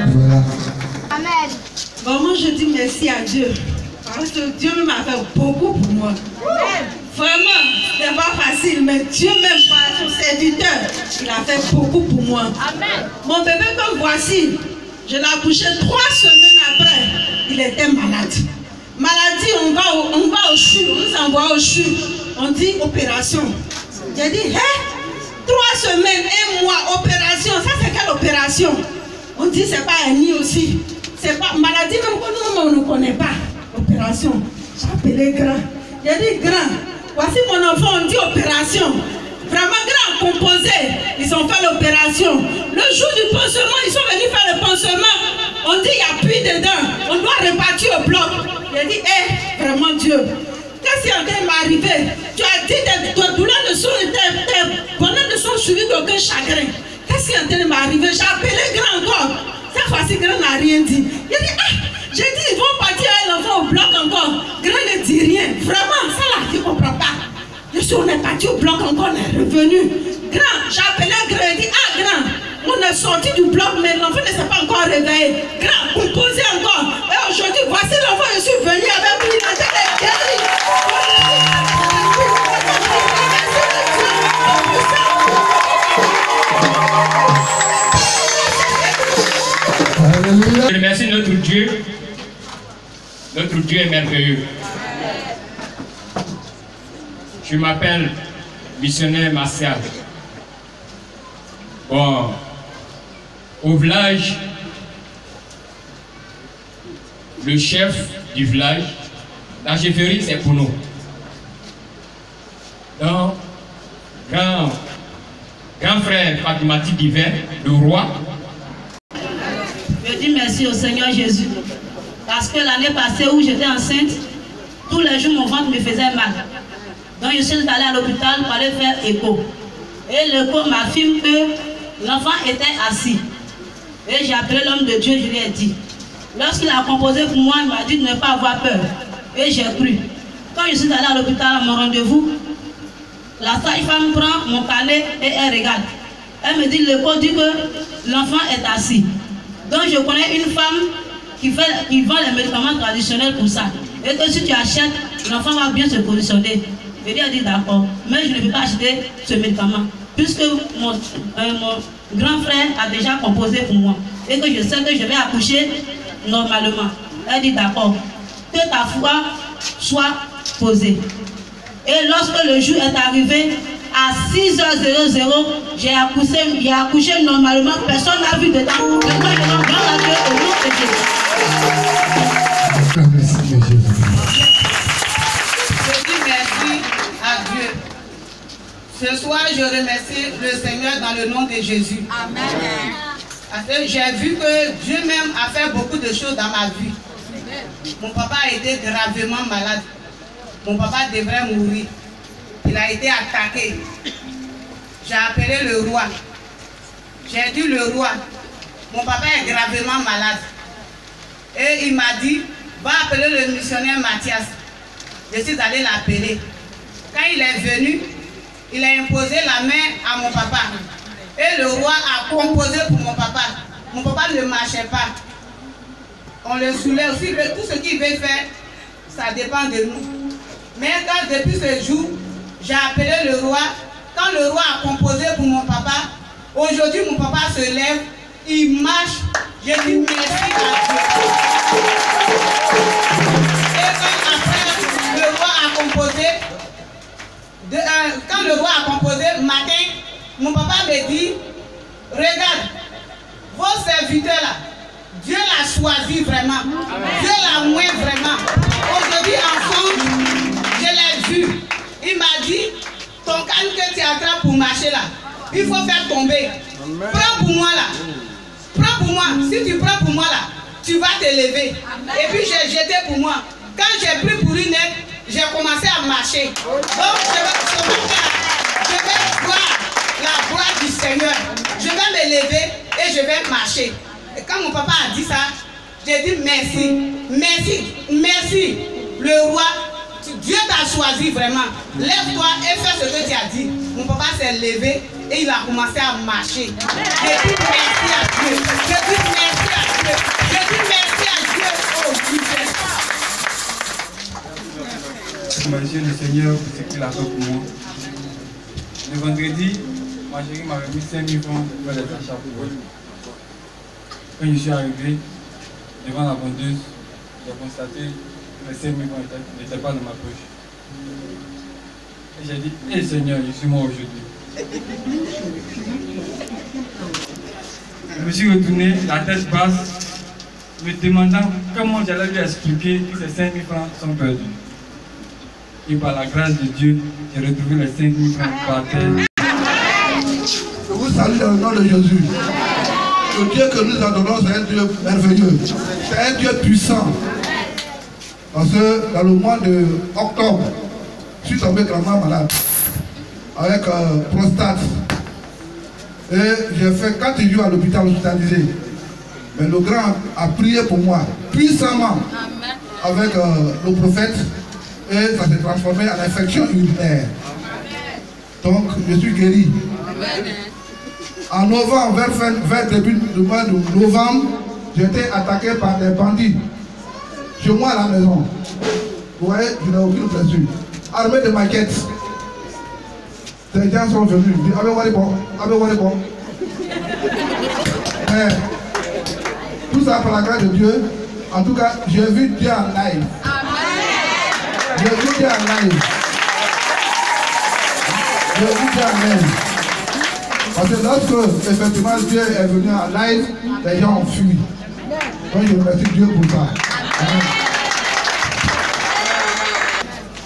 Voilà. Amen. Bon, moi je dis merci à Dieu. Parce que Dieu m'a fait beaucoup pour moi. Amen. Vraiment, c'est pas facile, mais Dieu même par son serviteur, il a fait beaucoup pour moi. Amen. Mon bébé comme voici, je l'ai accouché 3 semaines après, il était malade. Maladie, on va au CHU, on nous envoie au CHU, on dit opération. J'ai dit, hé, 3 semaines, 1 mois, opération, ça c'est quelle opération? On dit c'est pas un nid aussi. C'est pas maladie même que nous on ne connaît pas. Opération. J'ai appelé grand. J'ai dit grand, voici mon enfant, on dit opération. Vraiment grand composé. Ils ont fait l'opération. Le jour du pansement, ils sont venus faire le pansement. On dit il n'y a plus dedans. On doit repartir au bloc. J'ai dit, hé, vraiment Dieu. Qu'est-ce qui est en train de m'arriver? Tu as dit tes douleurs ne sont, tes bonheurs ne sont suivis d'aucun chagrin. Qu'est-ce qui est en train de m'arriver? J'ai appelé grand encore. Cette fois-ci, grand n'a rien dit. Il a dit, ah, j'ai dit, ils vont partir avec l'enfant au bloc encore. Grand ne dit rien. Vraiment, ça là, tu ne comprends pas. Je suis, on est parti au bloc encore, on est revenu. Grand, j'ai appelé grand, il dit, ah, grand, on est sorti du bloc, mais l'enfant ne s'est pas encore réveillé. Grand, composé encore. Et aujourd'hui, voici l'enfant, je suis venu avec lui, il a été guéri. Je remercie notre Dieu. Notre Dieu est merveilleux. Je m'appelle missionnaire Martial. Bon, au village, le chef du village, la chefferie, c'est pour nous. Donc, grand frère Fatimati Divin, le roi. Je dis merci au Seigneur Jésus. Parce que l'année passée où j'étais enceinte, tous les jours mon ventre me faisait mal. Donc je suis allée à l'hôpital pour aller faire écho. Et l'écho m'affirme que l'enfant était assis. Et j'ai appelé l'homme de Dieu, je lui ai dit. Lorsqu'il a composé pour moi, il m'a dit de ne pas avoir peur. Et j'ai cru. Quand je suis allée à l'hôpital à mon rendez-vous, la sage-femme prend mon carnet et elle regarde. Elle me dit, l'écho dit que l'enfant est assis. Donc je connais une femme qui vend les médicaments traditionnels pour ça. Et que si tu achètes, l'enfant va bien se positionner. Je lui ai dit d'accord, mais je ne peux pas acheter ce médicament. Puisque mon grand frère a déjà composé pour moi. Et que je sais que je vais accoucher normalement. Elle dit d'accord. Que ta foi soit posée. Et lorsque le jour est arrivé, à 6h00, j'ai accouché normalement, personne n'a vu dedans. Maintenant, je rends grâce à Dieu au nom de Jésus. Je dis merci à Dieu. Ce soir, je remercie le Seigneur dans le nom de Jésus. Amen. Parce que j'ai vu que Dieu même a fait beaucoup de choses dans ma vie. Mon papa a été gravement malade. Mon papa devrait mourir. Il a été attaqué. J'ai appelé le roi. J'ai dit le roi, mon papa est gravement malade. Et il m'a dit, va appeler le missionnaire Mathias. Je suis allé l'appeler. Quand il est venu, il a imposé la main à mon papa. Et le roi a composé pour mon papa. Mon papa ne marchait pas. On le soulève aussi. Tout ce qu'il veut faire, ça dépend de nous. Mais quand depuis ce jour, j'ai appelé le roi. Quand le roi a composé pour mon papa, aujourd'hui mon papa se lève, il marche. Je dis merci à Dieu. Et quand après le roi a composé, quand le roi a composé, matin, mon papa me dit, regarde, vos serviteurs là, Dieu l'a choisi vraiment. Amen. Dieu l'a oint vraiment. Aujourd'hui ensemble, je l'ai vu. Il m'a dit, ton canne que tu attrapes pour marcher là, il faut faire tomber. Amen. Prends pour moi là. Prends pour moi. Si tu prends pour moi là, tu vas te lever. Amen. Et puis j'ai jeté pour moi. Quand j'ai pris pour une aide, j'ai commencé à marcher. Donc je vais voir la gloire du Seigneur. Je vais me lever et je vais marcher. Et quand mon papa a dit ça, j'ai dit merci, merci, merci. Le roi, Dieu t'a choisi vraiment. Lève-toi et fais ce que tu as dit. Mon papa s'est levé et il a commencé à marcher. Je dis merci à Dieu. Je dis merci à Dieu. remercier le Seigneur pour ce qu'il a fait pour moi. Le vendredi, ma chérie m'a remis 5 000 francs pour les achats pour elle. Quand je suis arrivé devant la vendeuse, j'ai constaté que les 5 000 francs n'étaient pas dans ma poche. Et j'ai dit, hé Seigneur, je suis moi aujourd'hui. Je me suis retourné, la tête basse, me demandant comment j'allais lui expliquer que ces 5 000 francs sont perdus. Et par la grâce de Dieu, j'ai retrouvé les 5 000 francs par terre. Je vous salue dans le nom de Jésus. Le Dieu que nous adorons, c'est un Dieu merveilleux. C'est un Dieu puissant. Parce que dans le mois d'octobre, je suis tombé gravement malade. Avec prostate. Et j'ai fait 4 jours à l'hôpital hospitalisé. Mais le grand a prié pour moi puissamment avec le prophète. Et ça s'est transformé en infection urinaire. Donc je suis guéri. En novembre, vers début du mois de novembre, j'ai été attaqué par des bandits. Chez moi à la maison. Vous voyez, je n'ai aucune blessure. Armé de maquettes. Ces gens sont venus. Ils disent, bon. Mais tout ça par la grâce de Dieu. En tout cas, j'ai vu Dieu en live. J'ai vu Dieu en live. Parce que lorsque effectivement Dieu est venu en live, les gens ont fui. Donc je remercie Dieu pour ça. Amen.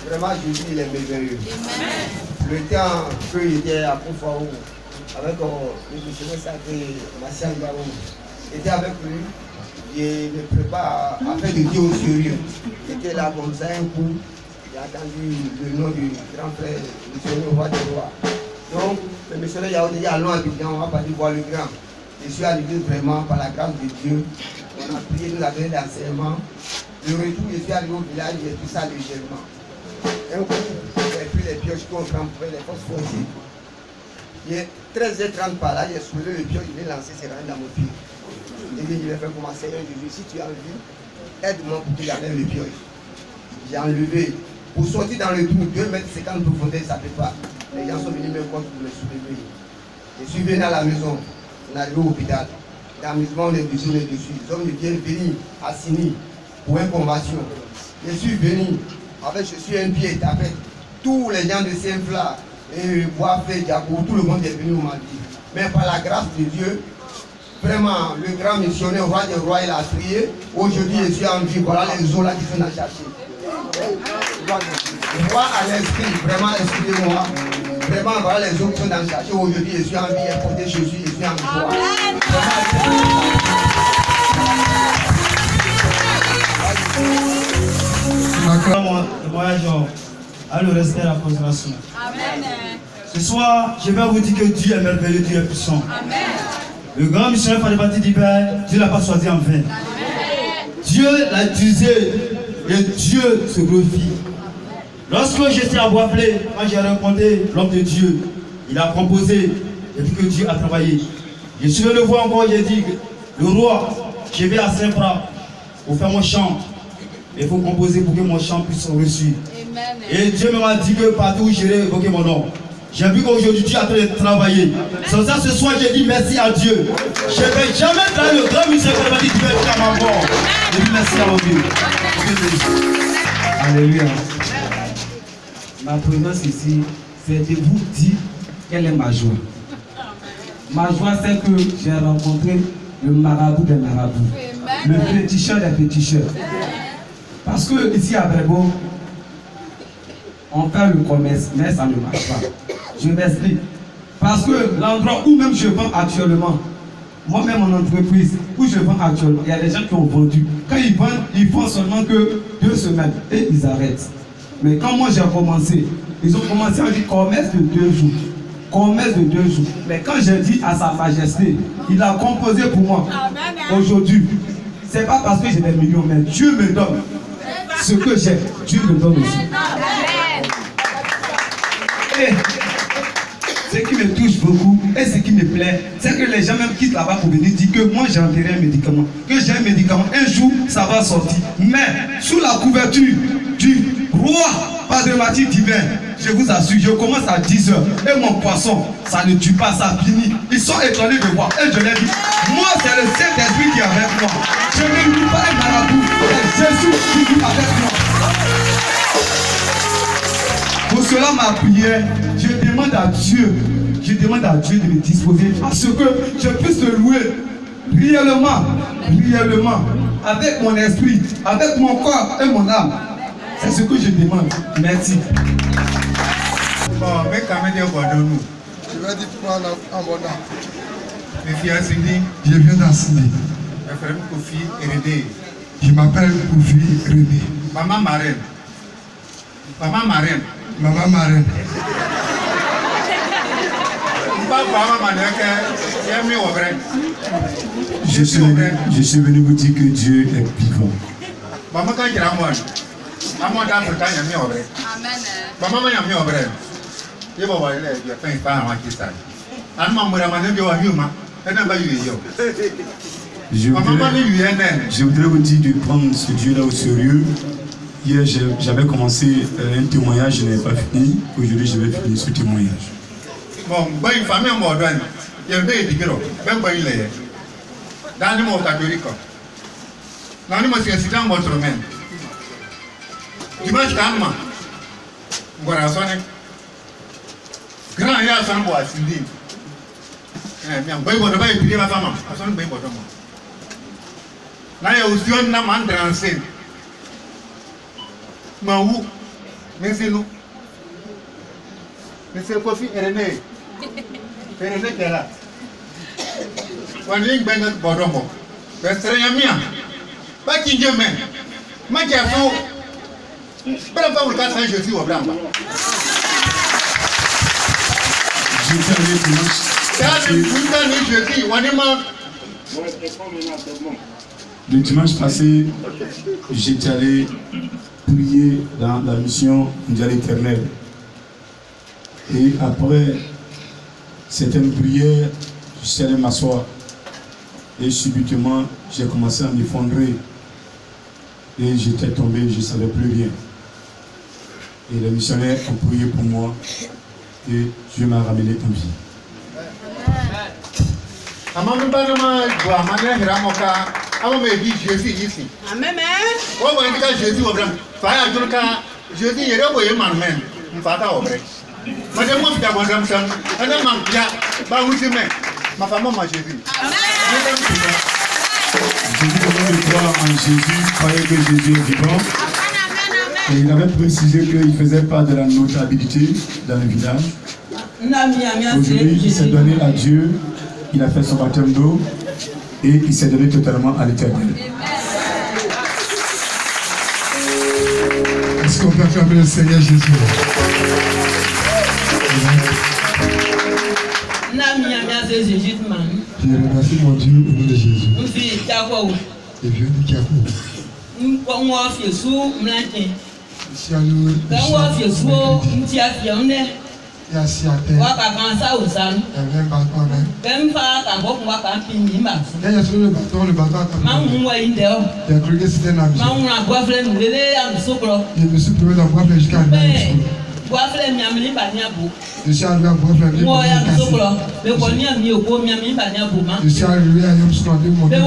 Vraiment, Jésus, il est merveilleux. Le temps qu'il était à Koufao, avec le missionnaire sacré, Martial Garou, était avec lui, il me prépare à faire de Dieu au sérieux. Il était là comme ça, un coup, il a entendu le nom du grand frère, le missionnaire roi des rois. Donc, le missionnaire Yaoudi, allons à Abidjan, on va partir voir le grand. Je suis arrivé vraiment par la grâce de Dieu. On a prié, nous avons l'enseignement. Le retour, je suis arrivé au village, j'ai tout ça légèrement. Un coup, j'ai pris les pioches qu'on prend pour les forces forcées. Il est 13h30 par là, j'ai soulevé le pioche, je l'ai lancé, c'est rentré dans mon pied. Et puis, je vais faire commencer un jeu. Si tu as envie, aide-moi pour qu'il enlève le pioche. J'ai enlevé. Pour sortir dans le trou, 2 mètres 50 de profondeur, ça ne peut pas. Les gens sont venus me voir pour me soulever. Je suis venu à la maison, on est arrivé au hôpital. L'amusement, on est dessus. Les hommes viennent venir à Sini pour une convention. Je suis venu, avec je suis un pied tapé. Tous les gens de Saint-Fla, et Boisfait, Diago, tout le monde est venu au Mali. Mais par la grâce de Dieu, vraiment, le grand missionnaire, roi des rois, il a prié. Aujourd'hui, je suis en vie. Voilà les eaux là qui sont à chercher. Roi à l'esprit, vraiment, excusez-moi. Vraiment, voilà les eaux qui sont dans le chercher. Aujourd'hui, je suis en vie, porté Jésus, je suis en vie. Le voyage à le rester à la consolation. Ce soir, je vais vous dire que Dieu est merveilleux, Dieu est puissant. Amen. Le grand missionnaire Fadebati d'Iber, Dieu ne l'a pas choisi en vain. Dieu l'a utilisé et Dieu se glorifie. Lorsque j'étais à Boisplé, quand j'ai rencontré l'homme de Dieu, il a composé, et puis que Dieu a travaillé. Je suis venu le voir encore, j'ai dit, le roi, je vais à Saint-Fra pour faire mon chant. Il faut composer pour que mon chant puisse être reçu. Et Dieu m'a dit que partout où j'irai évoquer mon nom. J'ai vu qu'aujourd'hui Dieu est en train de travailler. C'est pour ça ce soir j'ai dit merci à Dieu. Je ne vais jamais travailler le grand musée qui va dire tu vas faire ma mort. Je dis merci à mon Dieu. Alléluia. Ma présence ici, c'est de vous dire quelle est ma joie. Ma joie, c'est que j'ai rencontré le marabout des marabouts, le féticheur des féticheurs. Parce que ici à Brébeuf, on fait le commerce, mais ça ne marche pas. Je m'explique. Parce que l'endroit où même je vends actuellement, moi-même mon entreprise, où je vends actuellement, il y a des gens qui ont vendu. Quand ils vendent, ils font seulement que 2 semaines et ils arrêtent. Mais quand moi j'ai commencé, ils ont commencé à dire commerce de 2 jours. Commerce de 2 jours. Mais quand j'ai dit à sa majesté, il a composé pour moi. Aujourd'hui, c'est pas parce que j'ai des millions, mais Dieu me donne ce que j'ai. Dieu me donne aussi. Et ce qui me touche beaucoup et ce qui me plaît, c'est que les gens même quittent là-bas pour venir dire que moi j'ai enterré un médicament, que j'ai un médicament, un jour ça va sortir. Mais sous la couverture du roi, pas de matière divine. Je vous assure, je commence à 10 h et mon poisson, ça ne tue pas, ça finit. Ils sont étonnés de voir. Et je leur dis, moi c'est le Saint-Esprit qui est avec moi. Je ne lis pas un marabout, c'est Jésus qui vit avec moi. Pour cela, ma prière, je demande à Dieu de me disposer à ce que je puisse le louer réellement, avec mon esprit, avec mon corps et mon âme. C'est ce que je demande. Merci. Bon, mais quand même, je vais dire pourquoi en bon âme. Je viens d'Assindi. Je m'appelle Kofi René. Maman marraine. Maman marraine. Maman marraine. Je suis venu vous dire que Dieu est vivant. Maman quand il y a moi, maman d'Afrique il y a mis au vrai. Maman il y a mis au vrai. Il va voir il y a fait pas en Pakistan. Maman me ramène de Wahuma. Je voudrais vous dire de prendre ce Dieu-là au sérieux. Hier, j'avais commencé un témoignage, je n'ai pas fini. Aujourd'hui, je vais finir ce témoignage. Bon, une famille en mode, il y a un peu de gros, même pas il est. Dans le monde catholique, dans le monde c'est un autre même. Dimanche, calme. Voilà, sonne. Grand, il y a son bois, c'est dit. Bien, boy, bon, il y a ma femme, son boy, bon. Là, il y a aussi un homme en transit. Maou, mais c'est nous. Mais c'est Kofi René. René qui est là. On est une belle bodomo. Mais c'est rien mien. Pas qui dit mais. Ma qui a fait. Pas la fois où le cas je suis au blanc. Le dimanche passé, j'étais allé prier dans la mission mondiale éternelle. Et après certaines prières, je suis allé m'asseoir. Et subitement, j'ai commencé à m'effondrer. Et j'étais tombé, je ne savais plus rien. Et les missionnaires ont prié pour moi. Et Dieu m'a ramené en vie. Jésus ici. Amen. Oh, bon, Jésus au blanc. Jésus, il est là pour y manger. Il faut pas au vrai. Madame, moi, je suis à mon dame. Madame, ma femme m'a Jésus. Je vous demande de croire en Jésus, croyez que Jésus est vivant. Et il avait précisé qu'il ne faisait pas de la notabilité dans le village. Aujourd'hui, il s'est donné à Dieu, il a fait son baptême d'eau et il s'est donné totalement à l'Éternel. Est-ce qu'on peut acclamer le Seigneur Jésus? Je remercie mon Dieu au nom de Jésus. Et je dis Kiakou. Je suis allé et assis à terre. Elle vient battre en main. Et il y a sur le bâton a cru que c'était un ami. Je me suis trouvé dans le bois jusqu'à la main. Je suis arrivé à bois je suis arrivé à Yom Scandé, mon Dieu.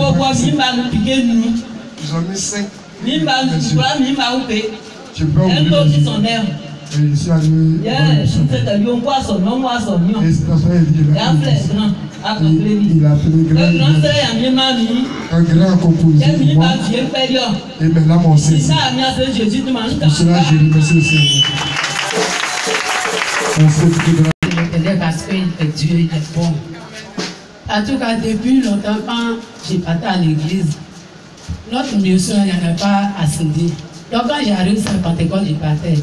Ils ont mis 5. Je peux oublier. Et je suis arrivé. Et c'est parce il a appelé un grand compositeur pour moi. Et maintenant mon saisi. Pour cela, je remercie le Seigneur. Parce que Dieu est bon. En tout cas, depuis longtemps, quand j'ai parti à l'église, notre mission, il n'y en a pas à Sindi. Donc quand j'arrive sur Pentecôte, je partais.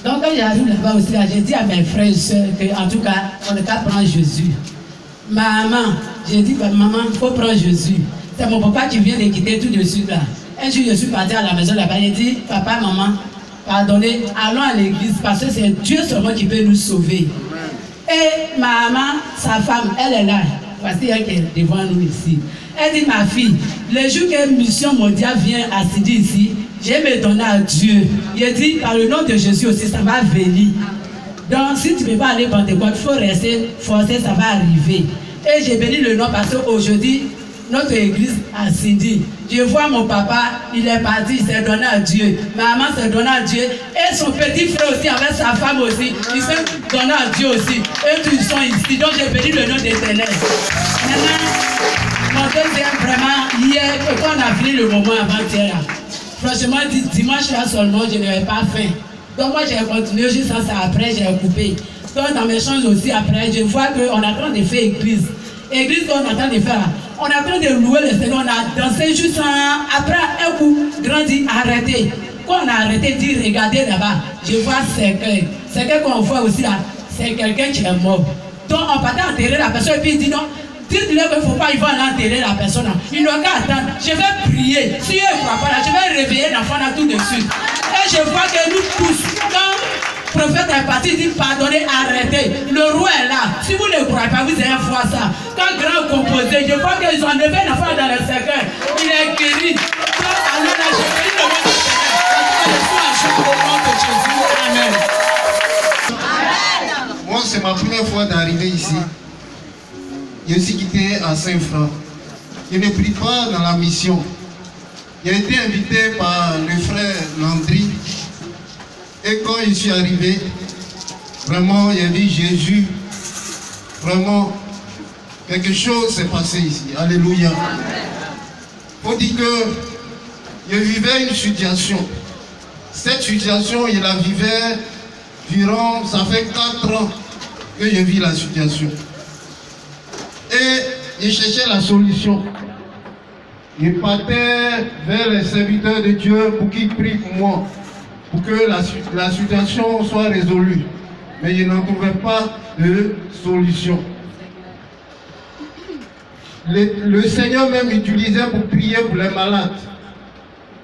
Donc quand j'arrive là-bas aussi, j'ai dit à mes frères et soeurs qu'en tout cas, on ne peut pas prendre Jésus. Maman, j'ai dit, maman, il faut prendre Jésus. C'est mon papa qui vient de quitter tout de suite là. Un jour, je suis parti à la maison là-bas, j'ai dit, papa, maman, pardonnez, allons à l'église parce que c'est Dieu seulement qui peut nous sauver. Et maman, sa femme, elle est là. Voici elle qui est devant nous ici. Elle dit, ma fille, le jour que Mission Mondiale vient à Sidi ici, je me donne à Dieu. Il dit, par le nom de Jésus aussi, ça va venir. Donc, si tu ne peux pas aller Pentecôte, il faut rester forcé, ça va arriver. Et j'ai béni le nom parce qu'aujourd'hui, notre église a Cindy. Je vois mon papa, il est parti, il s'est donné à Dieu. Maman s'est donnée à Dieu. Et son petit frère aussi, avec sa femme aussi, il s'est donné à Dieu aussi. Et tous ils sont ici. Donc, j'ai béni le nom d'Éternel. Maintenant, mon deuxième, vraiment, hier, quand on a fini le moment avant-hier, franchement, dimanche là seulement, je n'avais pas faim. Donc moi j'ai continué juste ça, après j'ai coupé. Donc dans mes choses aussi après, je vois qu'on est en train de faire église. Église qu'on est en train de faire, on est en train de louer le Seigneur, on a dansé juste après un coup, grandi, arrêté. Quand on a arrêté, dit regardez là-bas, je vois quelqu'un qu'on voit aussi là, c'est quelqu'un qui est mort. Donc on partait enterrer la personne et puis il dit non. Dites-le qu'il ne faut pas, il va enterrer la personne. Il n'a qu'à attendre. Je vais prier. Si il ne croit pas là, je vais réveiller l'enfant là tout de suite. Et je vois que nous tous, quand le prophète est parti, il dit pardonnez, arrêtez. Le roi est là. Si vous ne croyez pas, vous allez voir ça. Quand grand composé, je vois qu'ils ont enlevé l'enfant dans le cercueil. Il est guéri. Donc alors là, je prie le nom de Jésus. Au nom de Jésus. Amen. Moi, c'est ma première fois d'arriver ici. J'ai aussi quitté à Saint-Franc. Je ne prie pas dans la mission. J'ai été invité par le frère Landry. Et quand je suis arrivé, vraiment, il y a vu Jésus. Vraiment, quelque chose s'est passé ici. Alléluia. Il faut dire que je vivais une situation. Cette situation, je la vivais durant, ça fait 4 ans que je vis la situation. Et je cherchais la solution. Je partais vers les serviteurs de Dieu pour qu'ils prient pour moi, pour que la situation soit résolue. Mais je n'en trouvais pas de solution. Le Seigneur même utilisait pour prier pour les malades.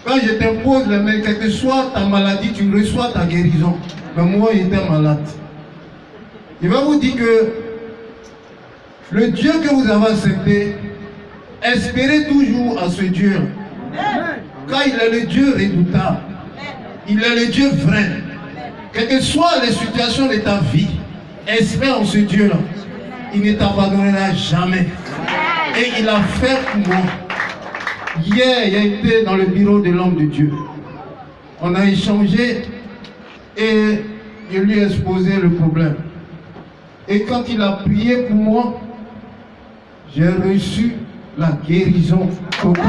Quand je t'impose les mains, quelle que soit ta maladie, tu reçois ta guérison. Mais moi, j'étais malade. Je vais vous dire que le Dieu que vous avez accepté, espérez toujours à ce Dieu. Car il est le Dieu redoutable. Il est le Dieu vrai. Quelles que soient les situations de ta vie, espère en ce Dieu-là. Il ne t'abandonnera jamais. Et il a fait pour moi. Hier, il a été dans le bureau de l'homme de Dieu. On a échangé et je lui ai exposé le problème. Et quand il a prié pour moi, j'ai reçu la guérison totale.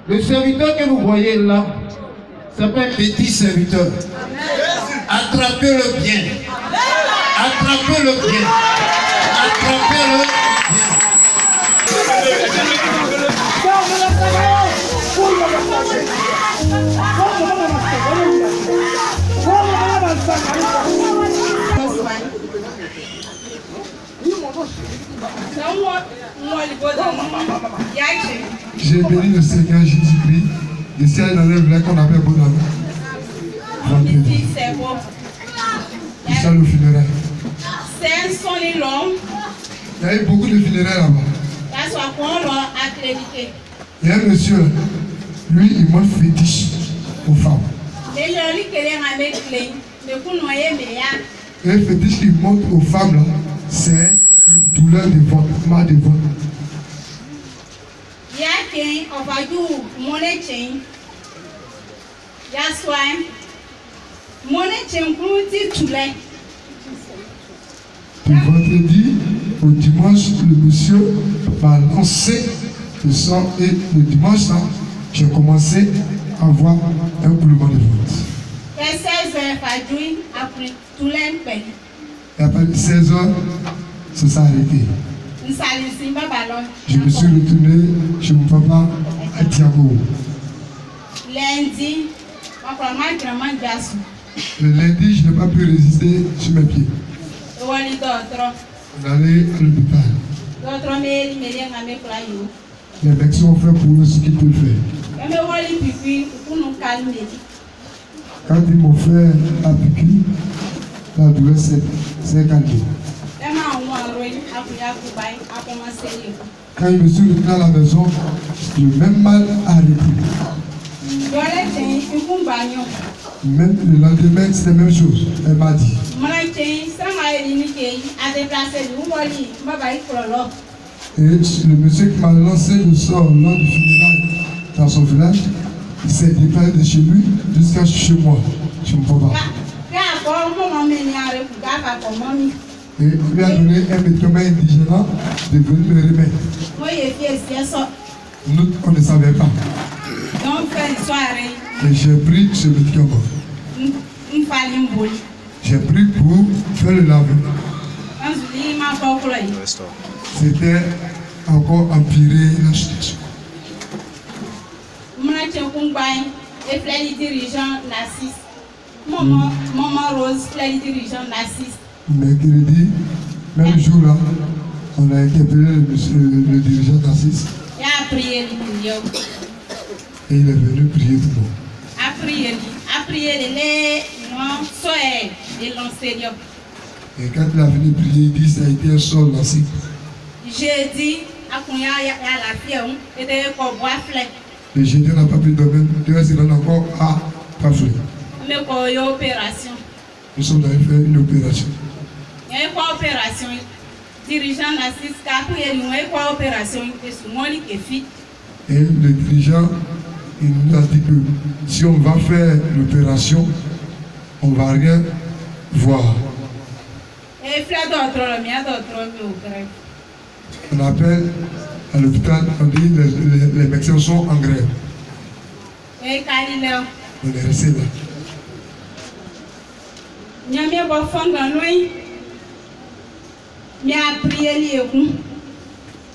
Le serviteur que vous voyez là, c'est pas un petit serviteur. Attrapez-le bien. Attrapez-le bien. Attrapez-le bien. J'ai béni le Seigneur Jésus-Christ. Je suis allé dans le vrai qu'on appelle Bonheur. Vendredi. C'est bon. Je suis allé au funéraire. C'est son long. Il y a eu beaucoup de funérailles là-bas. Il y a un monsieur, lui, il montre fétiche aux femmes. Et le fétiche qu'il montre aux femmes là, c'est douleur de ventre, mal de ventre. Du vendredi au dimanche, le monsieur m'a lancé le sang et le dimanche là, j'ai commencé à avoir un coulement de ventre. Et après 16 heures, ça s'est arrêté. Je me suis retourné chez mon papa à Tiago. Le lundi, je n'ai pas pu résister sur mes pieds. On est allé à l'hôpital. Les médecins ont fait pour eux ce qu'ils peuvent faire. Quand ils m'ont fait la piqûre, la douleur s'est calmée. Quand je me suis retourné à la maison, le même mal a arrêté. Même le lendemain, c'est la même chose. Elle m'a dit. Et le monsieur qui m'a lancé le sort lors du funérail dans son village, il s'est déplacé de chez lui jusqu'à chez moi, chez mon papa. Et il lui a donné un médicament indigénant de venir me remettre. Nous, on ne savait pas. Et j'ai pris ce médicament. J'ai pris pour faire le lavement. C'était encore empirer la situation. Maman Rose, dirigeant Narcisse. Mercredi, même jour là, on a interpellé le dirigeant Narcisse. Il a prié les et il est venu prier pour moi. A prié les noms soeurs et l'enseignant. Et quand il a venu prier, il dit ça a été un sol lancé. J'ai dit à Kouya la fille, et de bois flèche. Et j'ai dit on n'a pas pu dormir, on a encore à Paflé. Mais pour une opération. Nous sommes allés faire une opération. Il y a une opération. Dirigeant Narcisse, il y a une opération. Et le dirigeant, il nous a dit que si on va faire l'opération, on ne va rien voir. On appelle à l'hôpital, on dit les médecins sont en grève. On est resté là.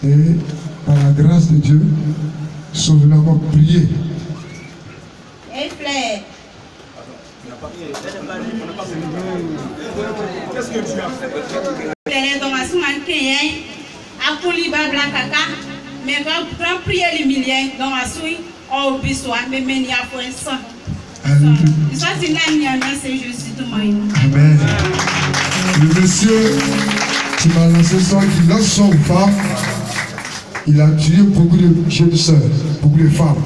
Et par la grâce de Dieu, nous sommes venus encore prier. Qu'est-ce que tu as fait? Amen. Le monsieur qui m'a lancé son, qui lance son femme, il a tué beaucoup de jeunes sœurs, beaucoup de femmes.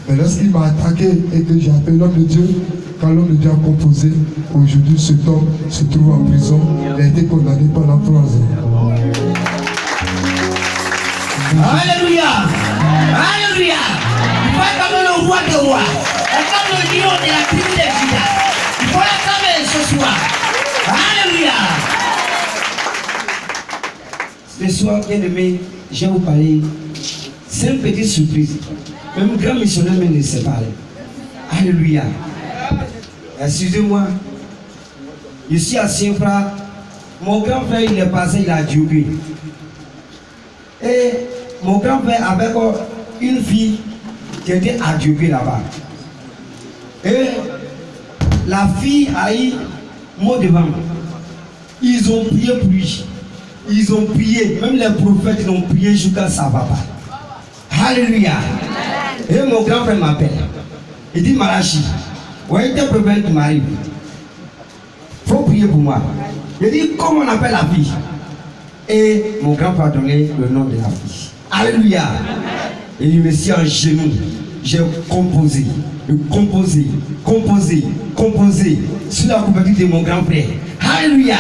Mais lorsqu'il m'a attaqué et que j'ai appelé l'homme de Dieu, quand l'homme de Dieu a composé, aujourd'hui cet homme se trouve en prison. Il a été condamné pendant 3 ans. Alléluia! Alléluia! Il faut acclamer le roi des rois. Acclame le lion de la tribu de Juda. Il faut l'acclamer ce soir. Alléluia! Ce soir, bien aimé, je vais vous parler. C'est une petite surprise. Même grand missionnaire ne sait pas. Alléluia. Excusez-moi. Je suis à Saint-Fra. Mon grand frère, il est passé, il a Djoubi. Et mon grand frère avait une fille qui était à Djoubi là-bas. Et la fille a eu mot devant. Ils ont prié pour lui. Ils ont prié. Même les prophètes ils ont prié jusqu'à ça va pas. Alléluia. Et mon grand frère m'appelle. Il dit Marachi, voyez tes problèmes qui m'arrivent. Il faut prier pour moi. Il dit comment on appelle la fille. Et mon grand frère a donné le nom de la fille. Alléluia. Et il me suis en genoux. J'ai composé sur la couverture de mon grand frère. Alléluia.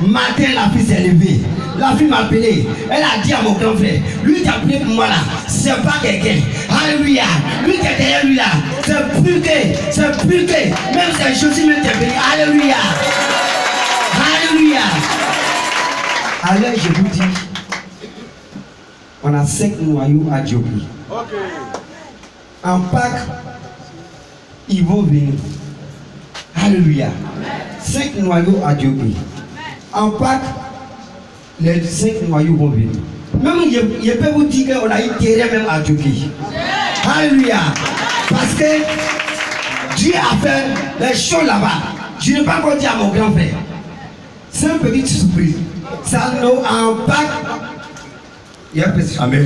Matin, la fille s'est levée. La fille m'a appelé. Elle a dit à mon grand frère, lui qui a appelé pour moi là, c'est pas quelqu'un. Alléluia. Lui qui est derrière lui là, c'est plus que. Même ses chaussures même t'es béni. Alléluia. Alléluia. Alors je vous dis, on a 5 noyaux à Djoubi. En Pâques, ils vont venir. Alléluia. 5 noyaux à Djoubi. En Pâques, les 5 noyaux vont venir. Même je peux vous dire qu'on a eu terrain même à Djoubi. Alléluia. Parce que Dieu a fait les choses là-bas. Je n'ai pas encore dit à mon grand frère. C'est une petite surprise. Ça nous en Pâques. Il y a un petit. Amen.